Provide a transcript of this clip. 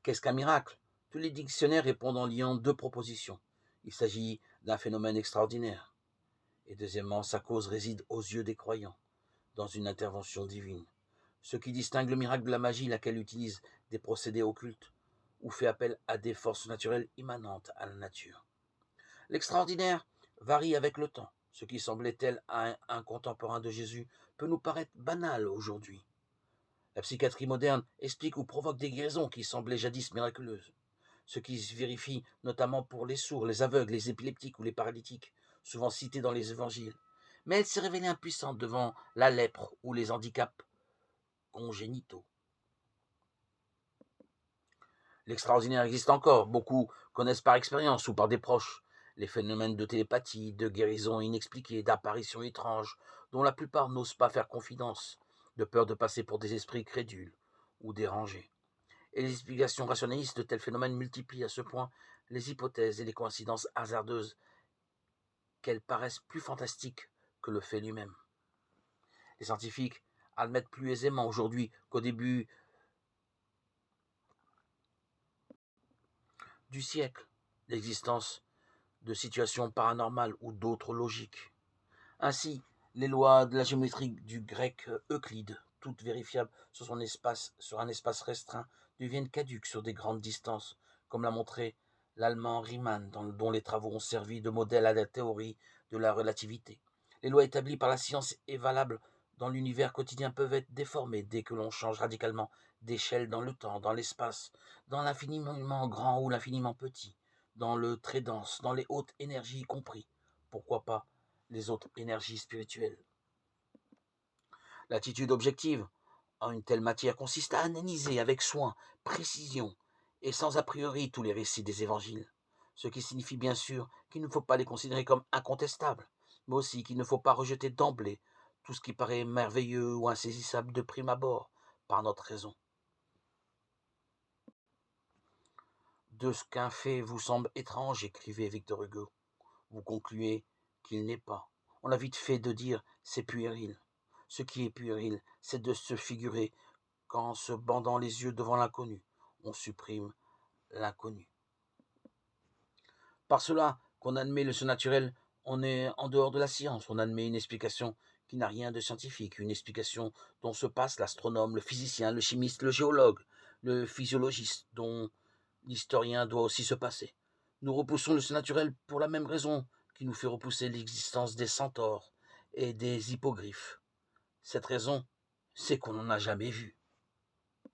Qu'est-ce qu'un miracle? Tous les dictionnaires répondent en liant deux propositions. Il s'agit d'un phénomène extraordinaire. Et deuxièmement, sa cause réside aux yeux des croyants, dans une intervention divine. Ce qui distingue le miracle de la magie, laquelle utilise des procédés occultes ou fait appel à des forces naturelles immanentes à la nature. L'extraordinaire varie avec le temps. Ce qui semblait tel à un contemporain de Jésus peut nous paraître banal aujourd'hui. La psychiatrie moderne explique ou provoque des guérisons qui semblaient jadis miraculeuses, ce qui se vérifie notamment pour les sourds, les aveugles, les épileptiques ou les paralytiques, souvent cités dans les évangiles. Mais elle s'est révélée impuissante devant la lèpre ou les handicaps congénitaux. L'extraordinaire existe encore, beaucoup connaissent par expérience ou par des proches les phénomènes de télépathie, de guérison inexpliquée, d'apparitions étranges, dont la plupart n'osent pas faire confidence, de peur de passer pour des esprits crédules ou dérangés. Et les explications rationalistes de tels phénomènes multiplient à ce point les hypothèses et les coïncidences hasardeuses qu'elles paraissent plus fantastiques que le fait lui-même. Les scientifiques admettent plus aisément aujourd'hui qu'au début du siècle, l'existence de situations paranormales ou d'autres logiques. Ainsi, les lois de la géométrie du grec Euclide, toutes vérifiables sur un espace restreint, deviennent caduques sur des grandes distances, comme l'a montré l'allemand Riemann, dont les travaux ont servi de modèle à la théorie de la relativité. Les lois établies par la science et valables dans l'univers quotidien peuvent être déformées dès que l'on change radicalement d'échelle dans le temps, dans l'espace, dans l'infiniment grand ou l'infiniment petit, dans le très dense, dans les hautes énergies y compris. Pourquoi pas les autres énergies spirituelles. L'attitude objective en une telle matière consiste à analyser avec soin, précision et sans a priori tous les récits des évangiles, ce qui signifie bien sûr qu'il ne faut pas les considérer comme incontestables, mais aussi qu'il ne faut pas rejeter d'emblée tout ce qui paraît merveilleux ou insaisissable de prime abord par notre raison. De ce qu'un fait vous semble étrange, écrivait Victor Hugo, vous concluez qu'il n'est pas. On a vite fait de dire c'est puéril. Ce qui est puéril, c'est de se figurer qu'en se bandant les yeux devant l'inconnu, on supprime l'inconnu. Par cela qu'on admet le surnaturel, on est en dehors de la science, on admet une explication qui n'a rien de scientifique, une explication dont se passe l'astronome, le physicien, le chimiste, le géologue, le physiologiste, dont l'historien doit aussi se passer. Nous repoussons le surnaturel pour la même raison qui nous fait repousser l'existence des centaures et des hippogriffes. Cette raison, c'est qu'on n'en a jamais vu.